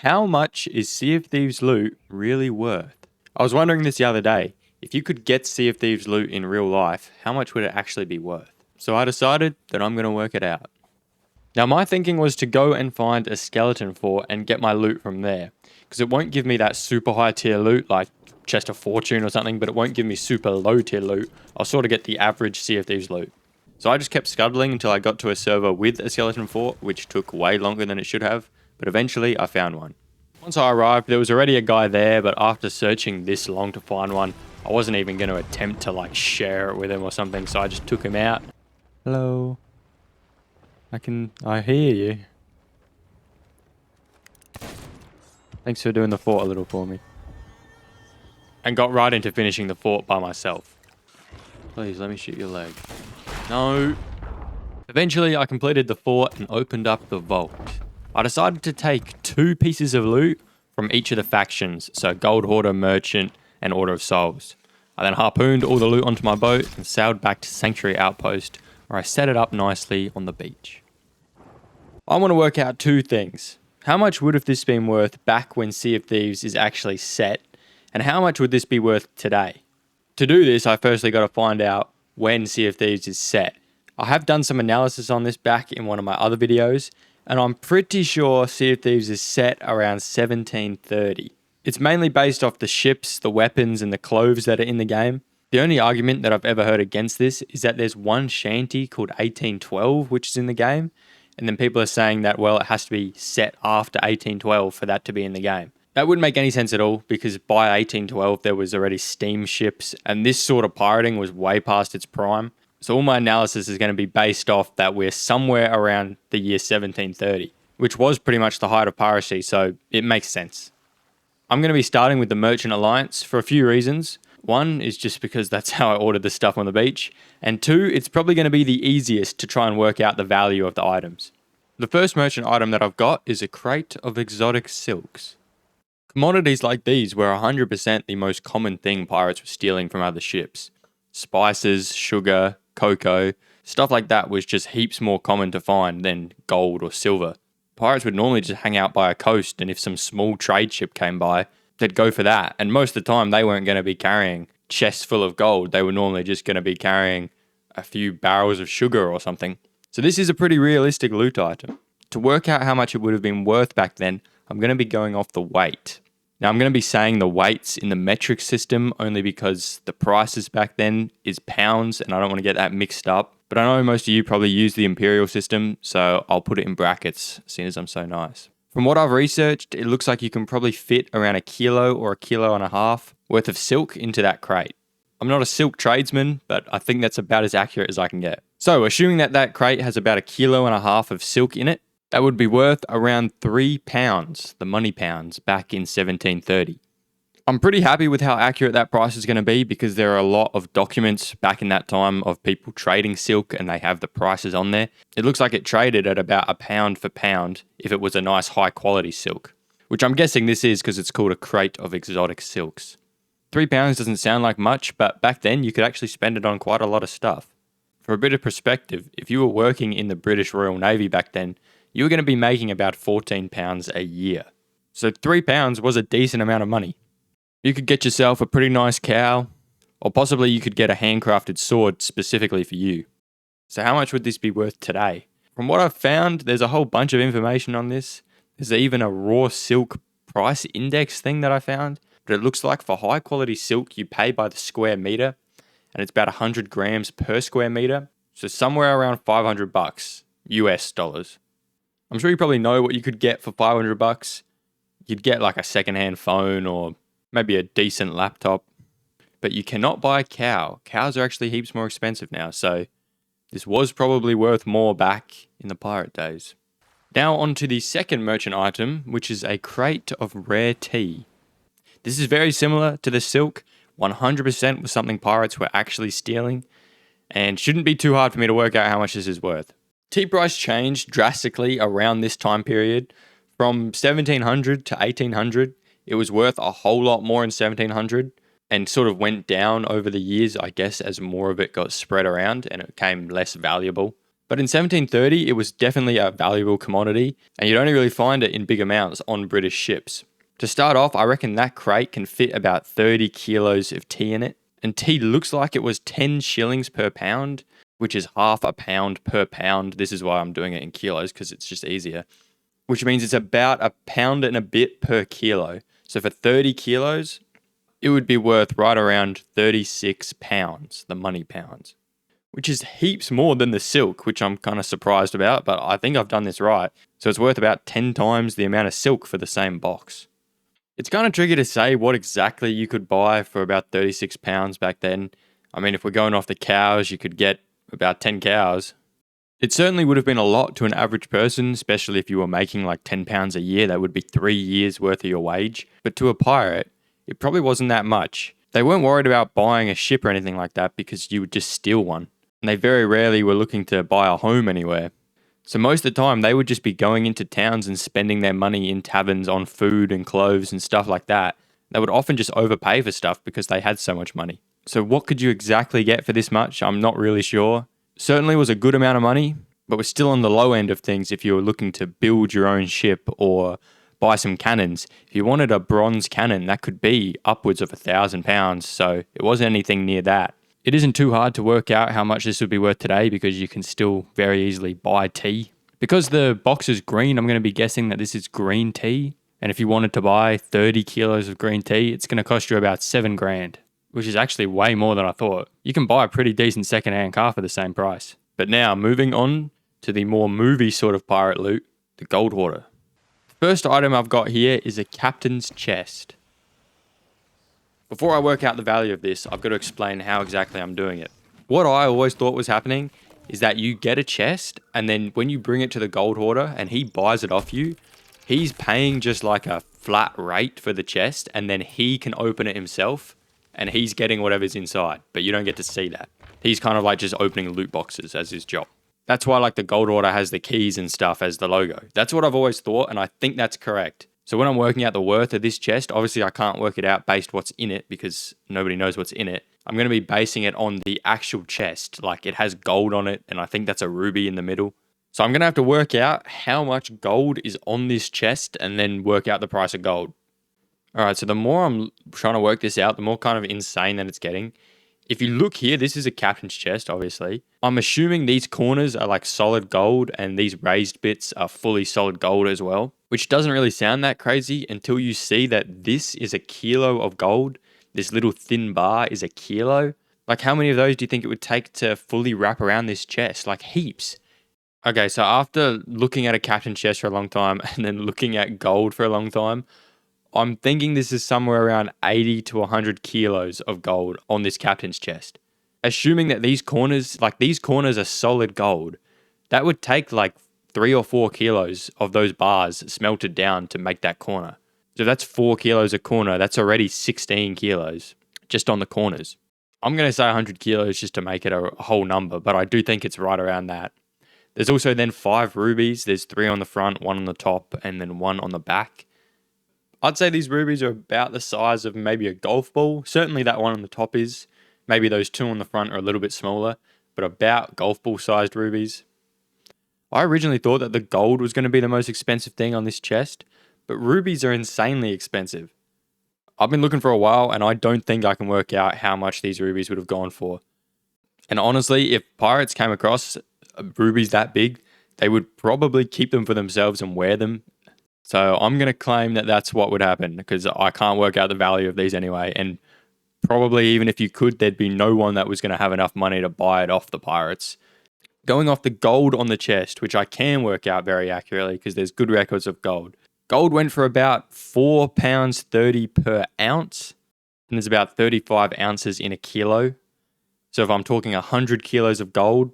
How much is Sea of Thieves loot really worth? I was wondering this the other day. If you could get Sea of Thieves loot in real life, how much would it actually be worth? So I decided that I'm going to work it out. Now my thinking was to go and find a skeleton fort and get my loot from there. Because it won't give me that super high tier loot like Chest of Fortune or something, but it won't give me super low tier loot. I'll sort of get the average Sea of Thieves loot. So I just kept scuttling until I got to a server with a skeleton fort, which took way longer than it should have, but eventually I found one. Once I arrived, there was already a guy there, but after searching this long to find one, I wasn't even going to attempt to like share it with him or something, so I just took him out. Hello. I hear you. Thanks for doing the fort a little for me. And got right into finishing the fort by myself. Please, let me shoot your leg. No. Eventually, I completed the fort and opened up the vault. I decided to take 2 pieces of loot from each of the factions, so Gold Hoarder, Merchant, and Order of Souls. I then harpooned all the loot onto my boat and sailed back to Sanctuary Outpost, where I set it up nicely on the beach. I want to work out 2 things. How much would have this been worth back when Sea of Thieves is actually set, and how much would this be worth today? To do this, I firstly got to find out when Sea of Thieves is set. I have done some analysis on this back in one of my other videos, and I'm pretty sure Sea of Thieves is set around 1730. It's mainly based off the ships, the weapons, and the clothes that are in the game. The only argument that I've ever heard against this is that there's one shanty called 1812 which is in the game, and then people are saying that, well, it has to be set after 1812 for that to be in the game. That wouldn't make any sense at all, because by 1812 there was already steamships, and this sort of pirating was way past its prime. So all my analysis is going to be based off that we're somewhere around the year 1730, which was pretty much the height of piracy, so it makes sense. I'm going to be starting with the Merchant Alliance for a few reasons. One is just because that's how I ordered the stuff on the beach, and 2, it's probably going to be the easiest to try and work out the value of the items. The first merchant item that I've got is a crate of exotic silks. Commodities like these were 100% the most common thing pirates were stealing from other ships. Spices, sugar, cocoa, stuff like that was just heaps more common to find than gold or silver. Pirates would normally just hang out by a coast, and if some small trade ship came by, they'd go for that. And most of the time they weren't going to be carrying chests full of gold. They were normally just going to be carrying a few barrels of sugar or something. So this is a pretty realistic loot item. To work out how much it would have been worth back then, I'm going to be going off the weight. Now I'm going to be saying the weights in the metric system only because the prices back then is pounds and I don't want to get that mixed up. But I know most of you probably use the imperial system, so I'll put it in brackets, seeing as I'm so nice. From what I've researched, it looks like you can probably fit around 1 kilo or 1.5 kilos worth of silk into that crate. I'm not a silk tradesman, but I think that's about as accurate as I can get. So assuming that that crate has about 1.5 kilos of silk in it, that would be worth around £3, the money pounds, back in 1730. I'm pretty happy with how accurate that price is going to be because there are a lot of documents back in that time of people trading silk and they have the prices on there. It looks like it traded at about £1 for pound if it was a nice high quality silk, which I'm guessing this is because it's called a crate of exotic silks. £3 doesn't sound like much, but back then you could actually spend it on quite a lot of stuff. For a bit of perspective, if you were working in the British Royal Navy back then, you were going to be making about £14 a year. So £3 was a decent amount of money. You could get yourself a pretty nice cow, or possibly you could get a handcrafted sword specifically for you. So how much would this be worth today? From what I've found, there's a whole bunch of information on this. There's even a raw silk price index thing that I found, but it looks like for high quality silk you pay by the square meter, and it's about 100 grams per square meter, so somewhere around $500 US dollars. I'm sure you probably know what you could get for $500. You'd get like a secondhand phone or maybe a decent laptop, but you cannot buy a cow. Cows are actually heaps more expensive now, so this was probably worth more back in the pirate days. Now on to the second merchant item, which is a crate of rare tea. This is very similar to the silk. 100% was something pirates were actually stealing, and shouldn't be too hard for me to work out how much this is worth. Tea price changed drastically around this time period. From 1700 to 1800, it was worth a whole lot more in 1700 and sort of went down over the years, I guess, as more of it got spread around and it became less valuable. But in 1730, it was definitely a valuable commodity, and you'd only really find it in big amounts on British ships. To start off, I reckon that crate can fit about 30 kilos of tea in it, and tea looks like it was 10 shillings per pound, which is half a pound per pound. This is why I'm doing it in kilos, because it's just easier. Which means it's about a pound and a bit per kilo. So for 30 kilos, it would be worth right around 36 pounds, the money pounds, which is heaps more than the silk, which I'm kind of surprised about, but I think I've done this right. So it's worth about 10 times the amount of silk for the same box. It's kind of tricky to say what exactly you could buy for about 36 pounds back then. I mean, if we're going off the cows, you could get about 10 cows. It certainly would have been a lot to an average person, especially if you were making like £10 a year. That would be 3 years worth of your wage. But to a pirate, it probably wasn't that much. They weren't worried about buying a ship or anything like that because you would just steal one. And they very rarely were looking to buy a home anywhere. So most of the time, they would just be going into towns and spending their money in taverns on food and clothes and stuff like that. They would often just overpay for stuff because they had so much money. So what could you exactly get for this much? I'm not really sure. Certainly was a good amount of money, but we're still on the low end of things if you were looking to build your own ship or buy some cannons. If you wanted a bronze cannon, that could be upwards of £1,000, so it wasn't anything near that. It isn't too hard to work out how much this would be worth today because you can still very easily buy tea. Because the box is green, I'm going to be guessing that this is green tea. And if you wanted to buy 30 kilos of green tea, it's going to cost you about $7,000, which is actually way more than I thought. You can buy a pretty decent second-hand car for the same price. But now, moving on to the more movie sort of pirate loot, the gold hoarder. The first item I've got here is a captain's chest. Before I work out the value of this, I've got to explain how exactly I'm doing it. What I always thought was happening is that you get a chest, and then when you bring it to the gold hoarder and he buys it off you, he's paying just like a flat rate for the chest, and then he can open it himself, and he's getting whatever's inside, but you don't get to see that. He's kind of like just opening loot boxes as his job. That's why like the gold hoarder has the keys and stuff as the logo. That's what I've always thought, and I think that's correct. So when I'm working out the worth of this chest, obviously I can't work it out based what's in it because nobody knows what's in it. I'm going to be basing it on the actual chest. Like it has gold on it, and I think that's a ruby in the middle. So I'm going to have to work out how much gold is on this chest and then work out the price of gold. All right, so the more I'm trying to work this out, the more kind of insane that it's getting. If you look here, this is a captain's chest, obviously. I'm assuming these corners are like solid gold and these raised bits are fully solid gold as well, which doesn't really sound that crazy until you see that this is a kilo of gold. This little thin bar is a kilo. Like how many of those do you think it would take to fully wrap around this chest? Like heaps. Okay, so after looking at a captain's chest for a long time and then looking at gold for a long time, I'm thinking this is somewhere around 80 to 100 kilos of gold on this captain's chest. Assuming that these corners are solid gold, that would take like 3 or 4 kilos of those bars smelted down to make that corner. So if that's 4 kilos a corner, that's already 16 kilos just on the corners. I'm going to say 100 kilos just to make it a whole number, but I do think it's right around that. There's also then 5 rubies. There's 3 on the front, 1 on the top, and then 1 on the back. I'd say these rubies are about the size of maybe a golf ball. Certainly that one on the top is. Maybe those 2 on the front are a little bit smaller, but about golf ball sized rubies. I originally thought that the gold was going to be the most expensive thing on this chest, but rubies are insanely expensive. I've been looking for a while and I don't think I can work out how much these rubies would have gone for. And honestly, if pirates came across rubies that big, they would probably keep them for themselves and wear them. So I'm going to claim that that's what would happen because I can't work out the value of these anyway. And probably even if you could, there'd be no one that was going to have enough money to buy it off the pirates. Going off the gold on the chest, which I can work out very accurately because there's good records of gold. Gold went for about £4.30 per ounce. And there's about 35 ounces in a kilo. So if I'm talking 100 kilos of gold,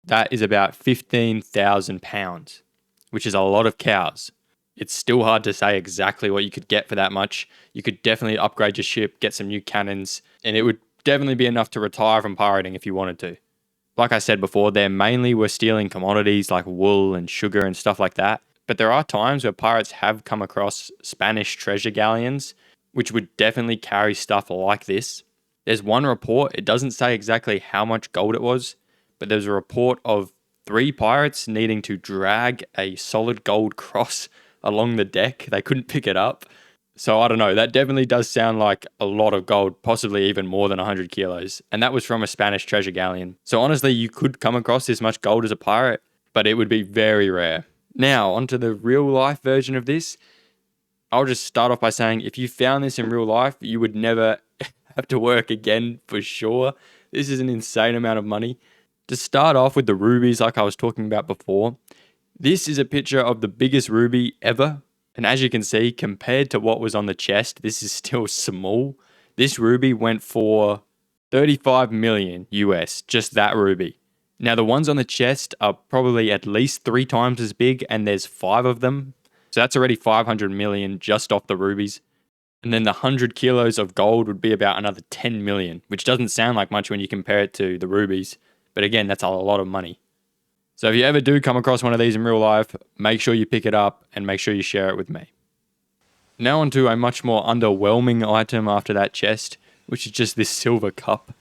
that is about £15,000, which is a lot of cows. It's still hard to say exactly what you could get for that much. You could definitely upgrade your ship, get some new cannons, and it would definitely be enough to retire from pirating if you wanted to. Like I said before, they mainly were stealing commodities like wool and sugar and stuff like that. But there are times where pirates have come across Spanish treasure galleons, which would definitely carry stuff like this. There's one report, it doesn't say exactly how much gold it was, but there's a report of 3 pirates needing to drag a solid gold cross along the deck. They couldn't pick it up. So I don't know, that definitely does sound like a lot of gold, possibly even more than 100 kilos. And that was from a Spanish treasure galleon. So honestly, you could come across this much gold as a pirate, but it would be very rare. Now, onto the real life version of this. I'll just start off by saying if you found this in real life, you would never have to work again for sure. This is an insane amount of money. To start off with the rubies, like I was talking about before, this is a picture of the biggest ruby ever. And as you can see, compared to what was on the chest, this is still small. This ruby went for 35 million US, just that ruby. Now, the ones on the chest are probably at least 3 times as big, and there's 5 of them. So that's already 500 million just off the rubies. And then the 100 kilos of gold would be about another 10 million, which doesn't sound like much when you compare it to the rubies. But again, that's a lot of money. So if you ever do come across one of these in real life, make sure you pick it up and make sure you share it with me. Now onto a much more underwhelming item after that chest, which is just this silver cup.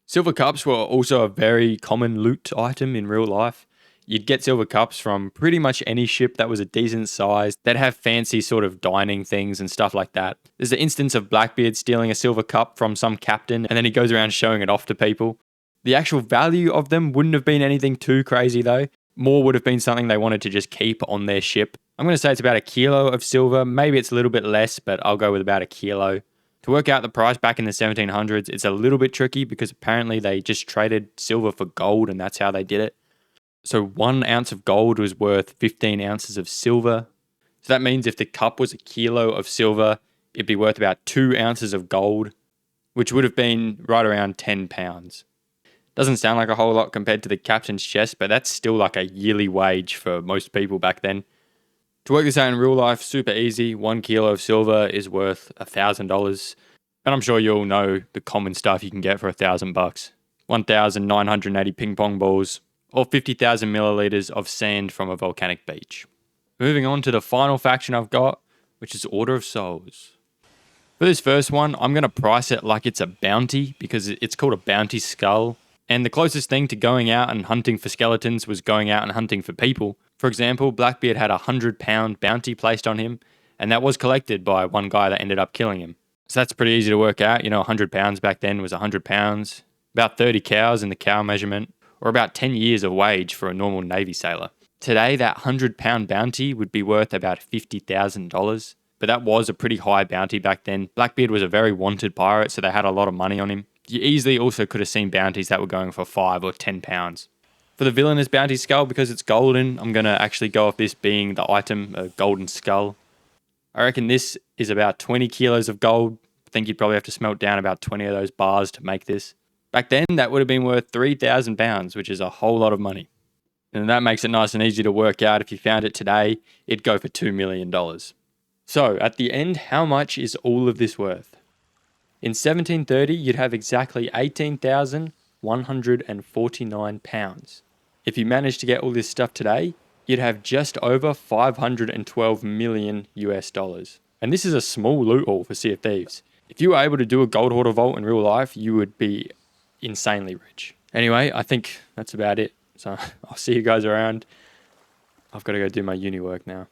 Silver cups were also a very common loot item in real life. You'd get silver cups from pretty much any ship that was a decent size, that have fancy sort of dining things and stuff like that. There's an instance of Blackbeard stealing a silver cup from some captain, and then he goes around showing it off to people. The actual value of them wouldn't have been anything too crazy though. More would have been something they wanted to just keep on their ship. I'm going to say it's about 1 kilo of silver. Maybe it's a little bit less, but I'll go with about 1 kilo. To work out the price back in the 1700s, it's a little bit tricky because apparently they just traded silver for gold and that's how they did it. So 1 ounce of gold was worth 15 ounces of silver. So that means if the cup was 1 kilo of silver, it'd be worth about 2 ounces of gold, which would have been right around 10 pounds. Doesn't sound like a whole lot compared to the captain's chest, but that's still like a yearly wage for most people back then. To work this out in real life, super easy. 1 kilo of silver is worth $1,000. And I'm sure you all know the common stuff you can get for $1,000. 1,980 ping pong balls, or 50,000 milliliters of sand from a volcanic beach. Moving on to the final faction I've got, which is Order of Souls. For this first one, I'm going to price it like it's a bounty because it's called a bounty skull. And the closest thing to going out and hunting for skeletons was going out and hunting for people. For example, Blackbeard had a 100-pound bounty placed on him, and that was collected by one guy that ended up killing him. So that's pretty easy to work out. 100 pounds back then was 100 pounds. About 30 cows in the cow measurement, or about 10 years of wage for a normal Navy sailor. Today, that 100-pound bounty would be worth about $50,000, but that was a pretty high bounty back then. Blackbeard was a very wanted pirate, so they had a lot of money on him. You easily also could have seen bounties that were going for 5 or 10 pounds. For the villainous bounty skull, because it's golden, I'm going to actually go off this being the item, a golden skull. I reckon this is about 20 kilos of gold. I think you'd probably have to smelt down about 20 of those bars to make this. Back then, that would have been worth 3,000 pounds, which is a whole lot of money. And that makes it nice and easy to work out. If you found it today, it'd go for $2 million. So, at the end, how much is all of this worth? In 1730, you'd have exactly 18,149 pounds. If you managed to get all this stuff today, you'd have just over 512 million US dollars. And this is a small loot haul for Sea of Thieves. If you were able to do a gold hoarder vault in real life, you would be insanely rich. Anyway, I think that's about it. So I'll see you guys around. I've got to go do my uni work now.